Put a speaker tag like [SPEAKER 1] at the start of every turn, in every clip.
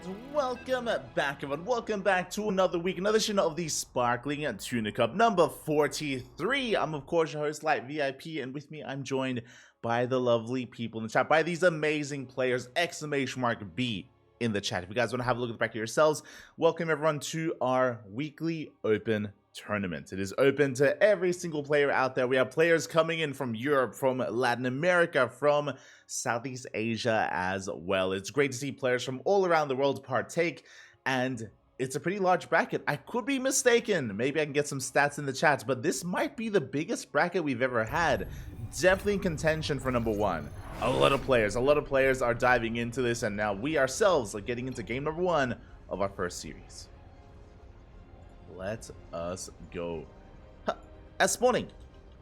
[SPEAKER 1] And welcome back, everyone. Welcome back to another week, another edition of the Sparkling Tuna Cup number 43. I'm, of course, your host, Light VIP, and with me, I'm joined by the lovely people in the chat, by these amazing players, !B in the chat. If you guys want to have a look at the back of yourselves, welcome everyone to our weekly open tournament. It is open to every single player out there. We have players coming in from Europe, from Latin America, from Southeast Asia as well. It's great to see players from all around the world partake, and it's a pretty large bracket. I could be mistaken. Maybe I can get some stats in the chat, but this might be the biggest bracket we've ever had. Definitely in contention for number one. A lot of players are diving into this, and now we ourselves are getting into game number one of our first series. Let us go. As spawning.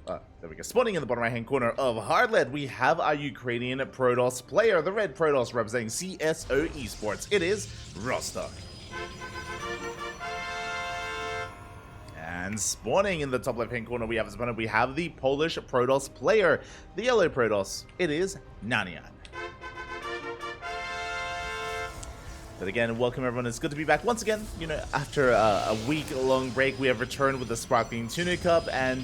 [SPEAKER 1] There we go. Spawning in the bottom right-hand corner of Hardlead, we have our Ukrainian Protoss player, the red Protoss representing CSO Esports. It is Rostok. And spawning in the top left-hand corner, we have the Polish Protoss player, the yellow Protoss. It is Nanian. But again, welcome everyone. It's good to be back once again. You know, after a week-long break, we have returned with the Sparkling Tuna Cup, and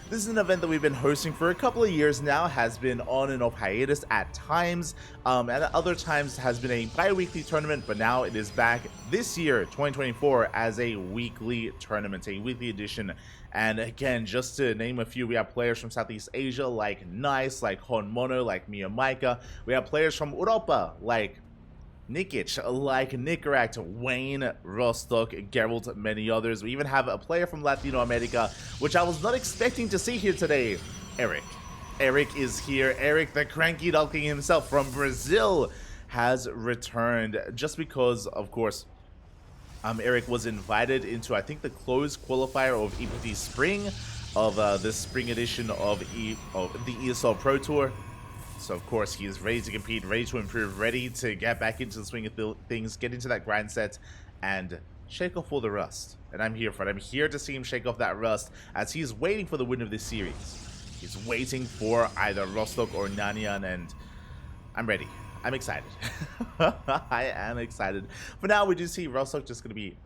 [SPEAKER 1] this is an event that we've been hosting for a couple of years now. Has been on and off hiatus at times, and at other times has been a bi-weekly tournament, but now it is back this year, 2024, as a weekly tournament, a weekly edition. And again, just to name a few, we have players from Southeast Asia like Nice, like Honmono, like Miyamaika. We have players from Europa like Nikic, like Nicaract, Wayne, Rostok, Geralt, many others. We even have a player from Latino America, which I was not expecting to see here today, Eric. Eric is here. Eric, the Cranky Duckling himself from Brazil, has returned just because, of course, Eric was invited into, I think, the closed qualifier of EPT Spring, of this spring edition of the ESL Pro Tour. So, of course, he is ready to compete, ready to improve, ready to get back into the swing of things, get into that grind set, and shake off all the rust. And I'm here for it. I'm here to see him shake off that rust as he's waiting for the win of this series. He's waiting for either Rostok or Nanian, and I'm ready. I'm excited. I am excited. For now, we do see Rostok just going to be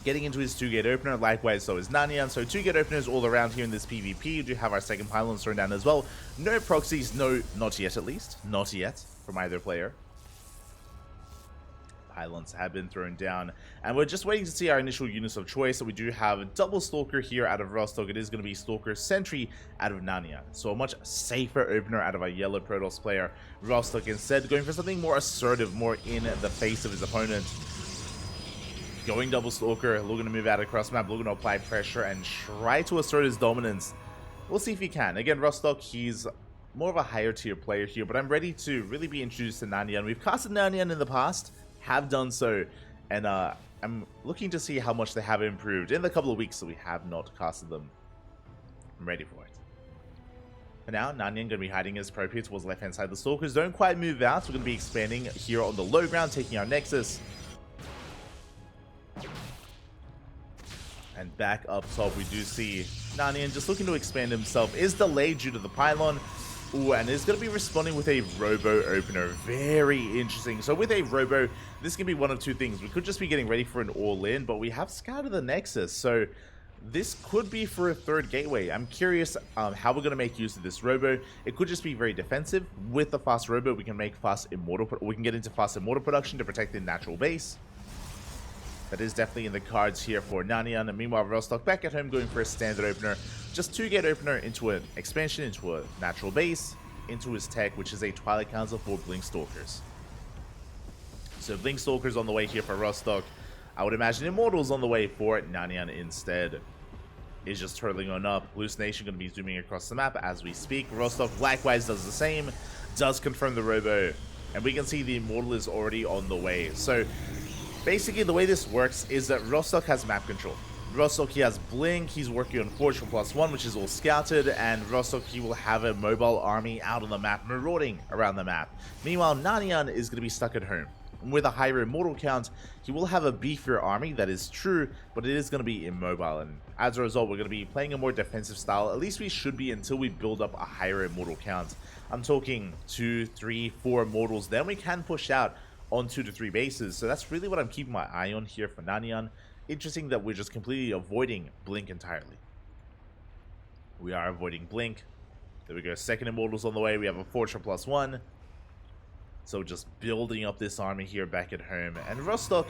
[SPEAKER 1] getting into his 2-gate opener. Likewise, so is Nanian. So 2-gate openers all around here in this PvP. We do have our second pylons thrown down as well. No proxies, no, not yet at least. Not yet from either player. Pylons have been thrown down, and we're just waiting to see our initial units of choice. So we do have a double Stalker here out of Rostok. It is going to be Stalker Sentry out of Nanian. So a much safer opener out of our yellow Protoss player. Rostok instead going for something more assertive, more in the face of his opponent. Going double Stalker, looking to move out across map, looking to apply pressure and try to assert his dominance. We'll see if he can. Again, Rostok, he's more of a higher tier player here, but I'm ready to really be introduced to Nanian. We've casted Nanian in the past, have done so, and I'm looking to see how much they have improved in the couple of weeks that we have not casted them. I'm ready for it. For now, Nanian going to be hiding his pro towards the left-hand side. The Stalkers don't quite move out, so we're going to be expanding here on the low ground, taking our Nexus. And back up top, we do see Nanian just looking to expand himself. Is delayed due to the pylon. Ooh, and is going to be responding with a Robo opener. Very interesting. So with a Robo, this can be one of two things. We could just be getting ready for an all-in, but we have scouted the Nexus. So this could be for a third gateway. I'm curious how we're going to make use of this Robo. It could just be very defensive. With the fast Robo, we can make fast Immortal. We can get into fast Immortal production to protect the natural base. That is definitely in the cards here for Nanian. And meanwhile, Rostok back at home going for a standard opener. Just 2-gate opener into an expansion, into a natural base, into his tech, which is a Twilight Council for Blink Stalkers. So Blink Stalkers on the way here for Rostok. I would imagine Immortals on the way for Nanian instead. Is just hurtling on up. Hallucination going to be zooming across the map as we speak. Rostok likewise does the same. Does confirm the Robo. And we can see the Immortal is already on the way. So basically, the way this works is that Rostok has map control. Rostok, he has Blink, he's working on Forge for +1, which is all scouted, and Rostok, he will have a mobile army out on the map, marauding around the map. Meanwhile, Nanian is going to be stuck at home. With a higher immortal count, he will have a beefier army, that is true, but it is going to be immobile, and as a result, we're going to be playing a more defensive style. At least we should be until we build up a higher immortal count. I'm talking 2, 3, 4 immortals, then we can push out on 2 to 3 bases. So that's really what I'm keeping my eye on here for Nanian. Interesting that we're just completely avoiding Blink entirely. We are avoiding Blink. There we go. Second Immortals on the way. We have a Fortune +1. So just building up this army here back at home. And Rostok,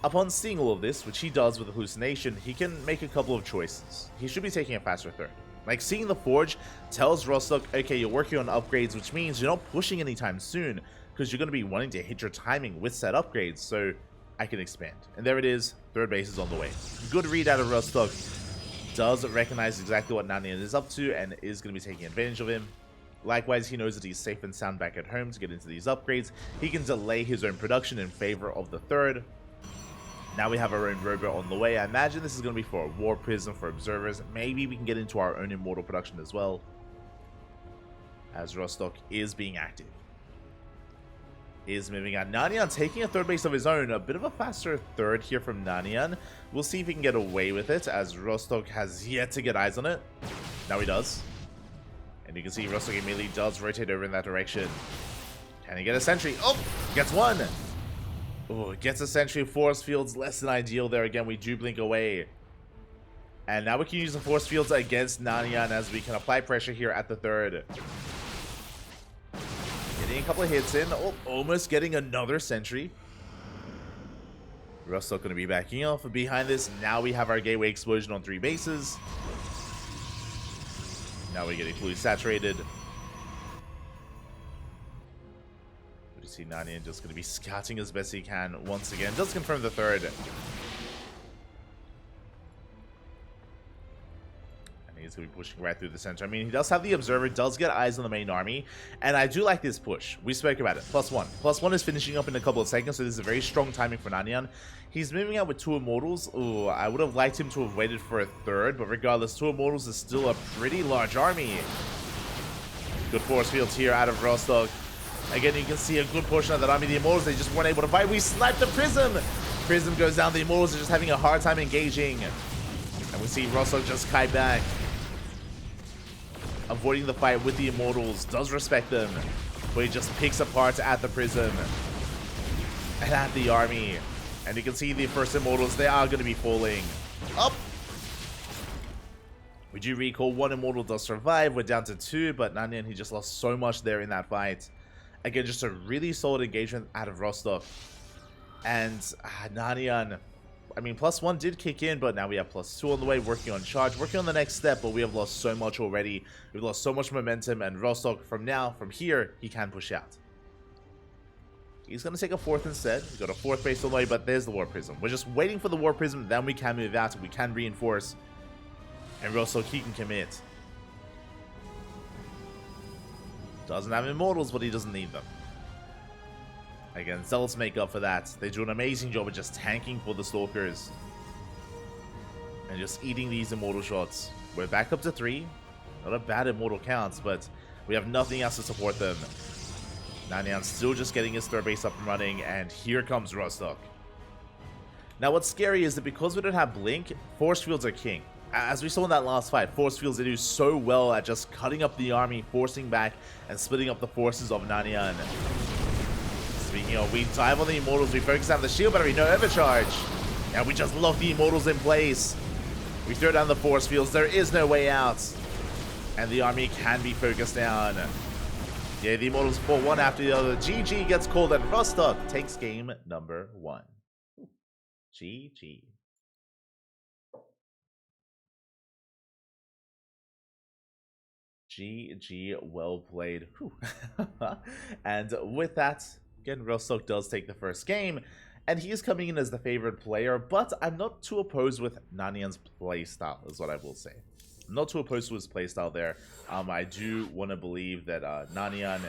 [SPEAKER 1] upon seeing all of this, which he does with Hallucination, he can make a couple of choices. He should be taking a faster third. Like, seeing the Forge tells Rostok, okay, you're working on upgrades, which means you're not pushing anytime soon, because you're going to be wanting to hit your timing with said upgrades, so I can expand. And there it is, third base is on the way. Good read out of Rostok. Does recognize exactly what Nanian is up to, and is going to be taking advantage of him. Likewise, he knows that he's safe and sound back at home to get into these upgrades. He can delay his own production in favor of the third. Now we have our own robot on the way. I imagine this is going to be for a War Prism for observers. Maybe we can get into our own Immortal production as well, as Rostok is being active. Is moving out. Nanian taking a third base of his own. A bit of a faster third here from Nanian. We'll see if he can get away with it, as Rostok has yet to get eyes on it. Now he does. And you can see Rostok immediately does rotate over in that direction. Can he get a sentry? Oh, gets one. Oh, gets a sentry. Force fields less than ideal there. Again, we do blink away. And now we can use the force fields against Nanian as we can apply pressure here at the third. Getting a couple of hits in. Oh, almost getting another sentry. Rostok going to be backing off. Behind this, now we have our gateway explosion on 3 bases. Now we're getting fully saturated. You see Nanian just going to be scouting as best he can once again. Does confirm the third. And he's going to be pushing right through the center. I mean, he does have the observer, does get eyes on the main army. And I do like this push. We spoke about it. +1. +1 is finishing up in a couple of seconds, so this is a very strong timing for Nanian. He's moving out with 2 Immortals. Ooh, I would have liked him to have waited for a third, but regardless, 2 Immortals is still a pretty large army. Good force fields here out of Rostok. Again, you can see a good portion of that army. The Immortals, they just weren't able to fight. We sniped the Prism! Prism goes down. The Immortals are just having a hard time engaging. And we see Rostok just kite back. Avoiding the fight with the Immortals. Does respect them. But he just picks apart at the Prism. And at the army. And you can see the first Immortals, they are going to be falling. Up! We do recall 1 Immortal does survive. We're down to 2, but Nanian, he just lost so much there in that fight. Again, just a really solid engagement out of Rostok. And Nanian, I mean, +1 did kick in, but now we have +2 on the way, working on charge, working on the next step, but we have lost so much already. We've lost so much momentum, and Rostok, from here, he can push out. He's going to take a 4th instead. He's got a 4th base on the way, but there's the War Prism. We're just waiting for the War Prism, then we can move out, we can reinforce. And Rostok, he can commit. Doesn't have Immortals, but he doesn't need them. Again, Zealots make up for that. They do an amazing job of just tanking for the Stalkers. And just eating these Immortal shots. We're back up to 3. Not a bad Immortal count, but we have nothing else to support them. Nanian still just getting his 3rd base up and running, and here comes Rostok. Now what's scary is that because we don't have Blink, Force Fields are king. As we saw in that last fight, Force Fields, they do so well at just cutting up the army, forcing back, and splitting up the forces of Nanian. Speaking of, we dive on the Immortals, we focus on the shield battery, no overcharge. And we just lock the Immortals in place. We throw down the Force Fields, there is no way out. And the army can be focused down. Yeah, the Immortals fall one after the other. GG gets called, and Rostok takes game number 1. GG. GG, well played. And with that, again, Rostok does take the first game, and he is coming in as the favorite player, but I'm not too opposed with Nanian's playstyle, is what I will say. I'm not too opposed to his playstyle there. I do want to believe that Nanian,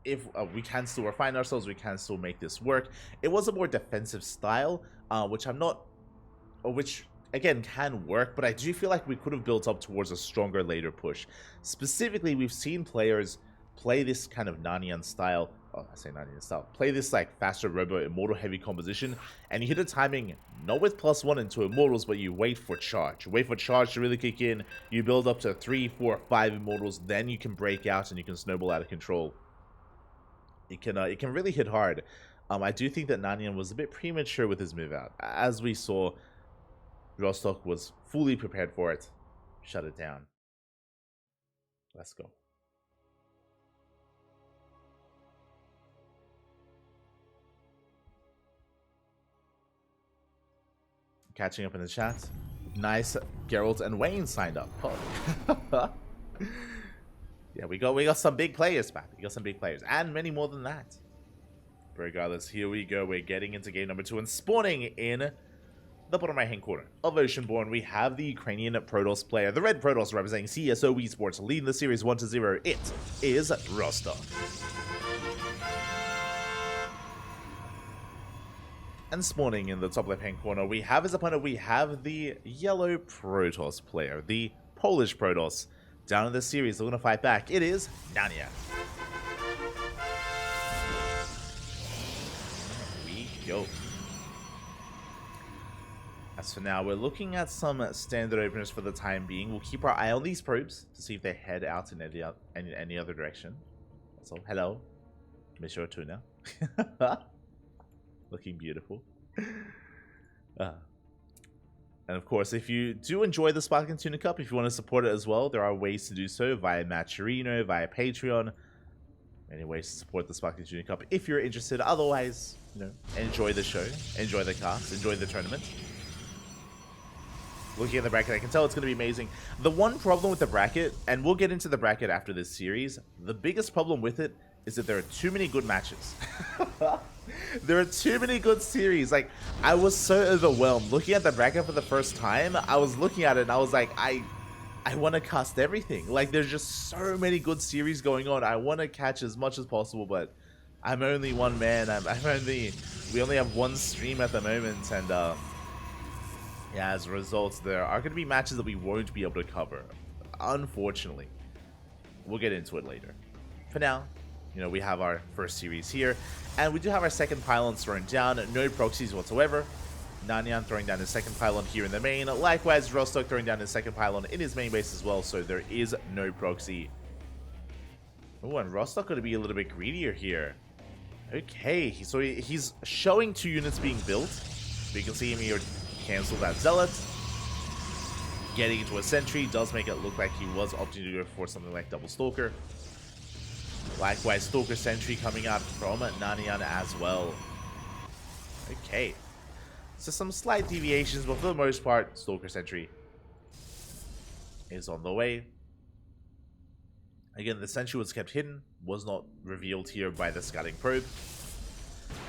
[SPEAKER 1] if we can still refine ourselves, we can still make this work. It was a more defensive style, which again can work, but I do feel like we could have built up towards a stronger later push. Specifically, we've seen players play this kind of Nanian style. Oh, I say Nanian style. Play this like faster robo immortal heavy composition, and you hit a timing not with +1 into immortals, but you wait for charge. You wait for charge to really kick in. You build up to 3, 4, 5 immortals, then you can break out and you can snowball out of control. It can really hit hard. I do think that Nanian was a bit premature with his move out. As we saw, Rostok was fully prepared for it. Shut it down. Let's go. Catching up in the chat. Nice. Geralt and Wayne signed up. Oh. Yeah, we got some big players, man. We got some big players. And many more than that. But regardless, here we go. We're getting into game number 2 and spawning in the bottom right hand corner of Oceanborn. We have the Ukrainian Protoss player, the red Protoss representing CSO Esports, leading the series 1-0. It is Rostok. And spawning in the top left hand corner, we have his opponent. We have the yellow Protoss player, the Polish Protoss. Down in the series, they're going to fight back. It is Nanian. Go. As for now, we're looking at some standard openers for the time being. We'll keep our eye on these probes to see if they head out in any other direction. So, hello, Mr. Tuna. Looking beautiful. And of course, if you do enjoy the Sparkling Tuna Cup, if you want to support it as well, there are ways to do so via Matcherino, via Patreon. Many ways to support the Sparkling Tuna Cup if you're interested. Otherwise, you know, enjoy the show, enjoy the cast, enjoy the tournament. Looking at the bracket, I can tell it's going to be amazing. The one problem with the bracket, and we'll get into the bracket after this series, the biggest problem with it is that there are too many good matches. There are too many good series. Like, I was so overwhelmed. Looking at the bracket for the first time, I was looking at it and I was like, I want to cast everything. Like, there's just so many good series going on. I want to catch as much as possible, but I'm only one man. We only have one stream at the moment, and yeah, as a result, there are going to be matches that we won't be able to cover. Unfortunately, we'll get into it later. For now, you know, we have our first series here, and we do have our second pylon thrown down. No proxies whatsoever. Nanian throwing down his second pylon here in the main. Likewise, Rostok throwing down his second pylon in his main base as well, so there is no proxy. Oh, and Rostok going to be a little bit greedier here. Okay, so he's showing 2 units being built. We can see him here cancel that Zealot. Getting into a Sentry does make it look like he was opting to go for something like Double Stalker. Likewise, Stalker Sentry coming out from Nanian as well. Okay. So some slight deviations, but for the most part, Stalker Sentry is on the way. Again, the Sentry was kept hidden, was not revealed here by the scouting probe.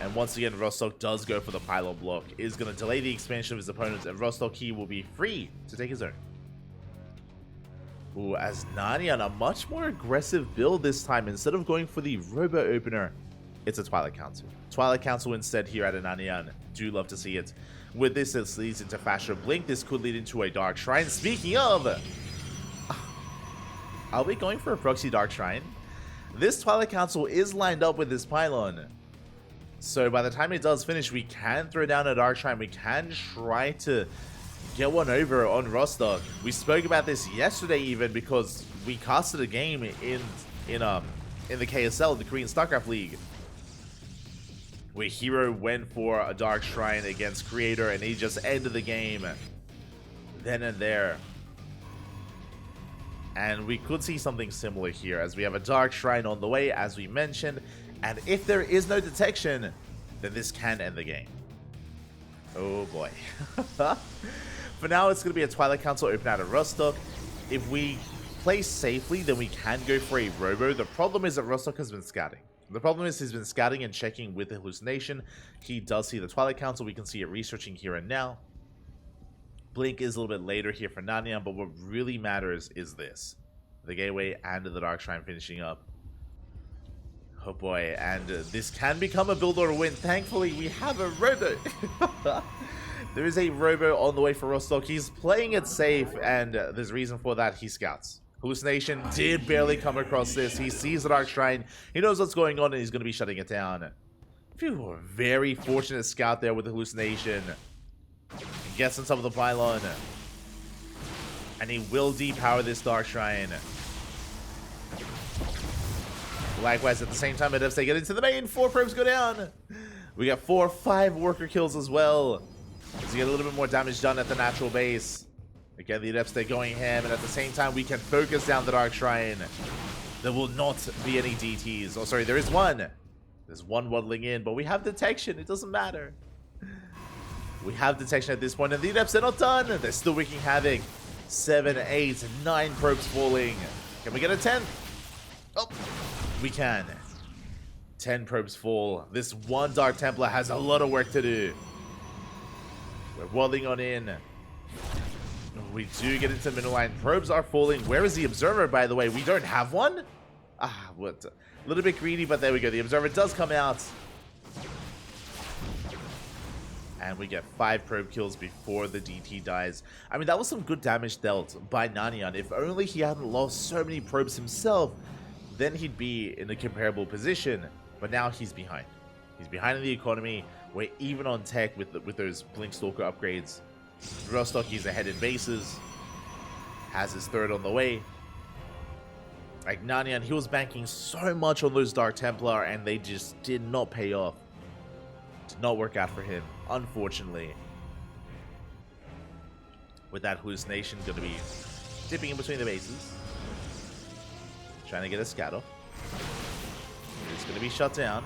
[SPEAKER 1] And once again, Rostok does go for the pylon block, is going to delay the expansion of his opponents, and Rostok he will be free to take his own. Ooh, as Nanian, a much more aggressive build this time. Instead of going for the Robo Opener, it's a Twilight Council. Twilight Council instead here at Nanian. Do love to see it. With this, it leads into faster blink. This could lead into a Dark Shrine. Speaking of, are we going for a proxy Dark Shrine? This Twilight Council is lined up with this pylon. So by the time it does finish, we can throw down a Dark Shrine. We can try to get one over on Rostok. We spoke about this yesterday even, because we casted a game in the KSL, the Korean StarCraft League, where Hero went for a Dark Shrine against Creator, and he just ended the game then and there. And we could see something similar here, as we have a Dark Shrine on the way, as we mentioned. And if there is no detection, then this can end the game. Oh boy. For now, it's going to be a Twilight Council open out of Rostok. If we play safely, then we can go for a Robo. The problem is that Rostok has been scouting. The problem is he's been scouting and checking with the hallucination. He does see the Twilight Council. We can see it researching here and now. Blink is a little bit later here for Nanian, but what really matters is this. The Gateway and the Dark Shrine finishing up. Oh boy, and this can become a build or win. Thankfully, we have a Robo. There is a Robo on the way for Rostok. He's playing it safe, and there's a reason for that. He scouts. Hallucination did barely come across this. He sees the Dark Shrine. He knows what's going on, and he's going to be shutting it down. Phew, very fortunate scout there with the Hallucination. He gets on top of the pylon. And he will depower this Dark Shrine. Likewise, at the same time, if they get into the main, 4 probes go down. We got 4 or 5 worker kills as well. So get a little bit more damage done at the natural base. Again, the Adepts, they're going ham, and at the same time, we can focus down the Dark Shrine. There will not be any DTs. Oh, sorry, there is one. There's one waddling in, but we have detection. It doesn't matter. We have detection at this point, and the Adepts, they're not done. They're still wreaking havoc. 7, 8, 9 probes falling. Can we get a 10th? Oh, we can. 10 probes fall. This one Dark Templar has a lot of work to do. We're waddling on in. We do get into middle line. Probes are falling. Where is the Observer, by the way? We don't have one? Ah, what? A little bit greedy, but there we go. The Observer does come out. And we get 5 probe kills before the DT dies. I mean, that was some good damage dealt by Nanian. If only he hadn't lost so many probes himself, then he'd be in a comparable position. But now he's behind. He's behind in the economy. We're even on tech with those Blink Stalker upgrades. Rostok, he's ahead in bases. Has his 3rd on the way. Like Nanian, he was banking so much on those Dark Templar, and they just did not pay off. Did not work out for him, unfortunately. With that hallucination going to be dipping in between the bases. Trying to get a scat off. It's going to be shut down.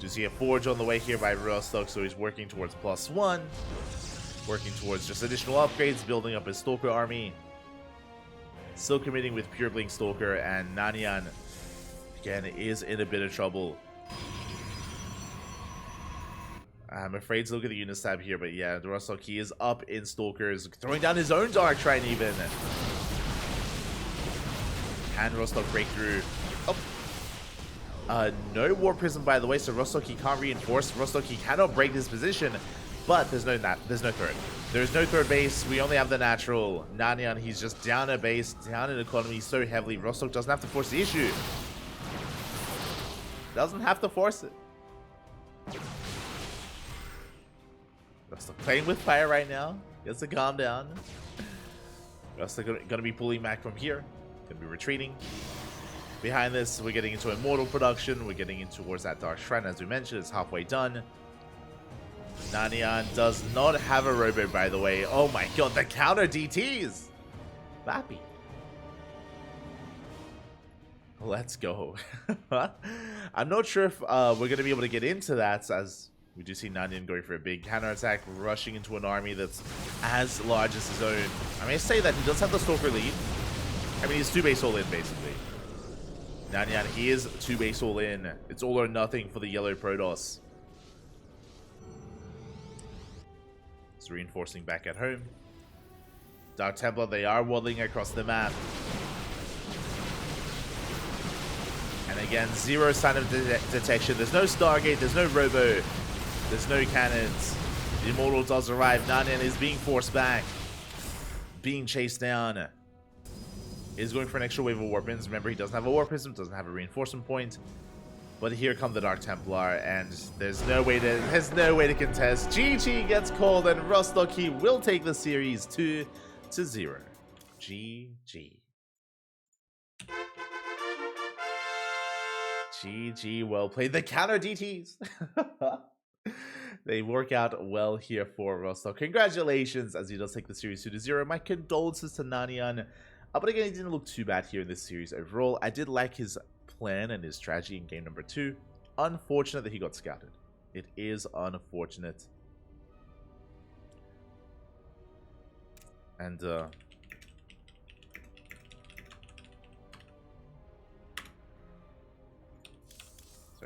[SPEAKER 1] Do see a forge on the way here by Rostok, so he's working towards +1. Working towards just additional upgrades, building up his Stalker army. Still committing with pure Blink Stalker, and Nanian, again, is in a bit of trouble. I'm afraid to look at the units tab here, but yeah, Rostok, he is up in Stalkers, throwing down his own Dark Shrine even. Can Rostok break through? Oh. No War Prism, by the way, so Rostok, he can't reinforce. Rostok, he cannot break this position, but there's no third. There's no third base. We only have the natural. Nanian, he's just down a base, down in economy so heavily. Rostok doesn't have to force the issue. Doesn't have to force it. Rostok playing with fire right now. He has to calm down. Rostok gonna be pulling back from here. Gonna be retreating. Behind this, we're getting into Immortal production. We're getting in towards that Dark Shrine, as we mentioned. It's halfway done. Nanian does not have a robo, by the way. Oh my god, the counter DTs! Bappy. Let's go. I'm not sure if we're going to be able to get into that, as we do see Nanian going for a big counterattack, rushing into an army that's as large as his own. I mean, I say that he does have the Stalker lead. I mean, he's 2 base all in, basically. Nanian, he is 2 base all in. It's all or nothing for the yellow Protoss. It's reinforcing back at home. Dark Templar, they are waddling across the map. And again, 0 sign of detection. There's no Stargate, there's no Robo, there's no cannons. The Immortal does arrive. Nanian is being forced back, being chased down. Is going for an extra wave of Warp Prisms. Remember, he doesn't have a Warp Prism, doesn't have a reinforcement point. But here come the Dark Templar, and there's no way to contest. GG gets called, and Rostok, he will take the series 2-0. GG. GG, well played. The counter DTs. They work out well here for Rostok. Congratulations, as he does take the series 2-0. My condolences to Nanian. But again, he didn't look too bad here in this series overall. I did like his plan and his strategy in game number 2. Unfortunate that he got scouted. It is unfortunate. And sorry,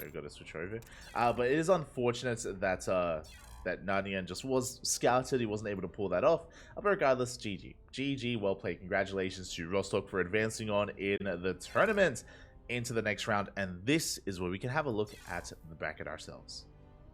[SPEAKER 1] we've got to switch over. But it is unfortunate that that Nanian just was scouted. He wasn't able to pull that off. But regardless, GG. GG, well played. Congratulations to Rostok for advancing on in the tournament into the next round. And this is where we can have a look at the bracket ourselves.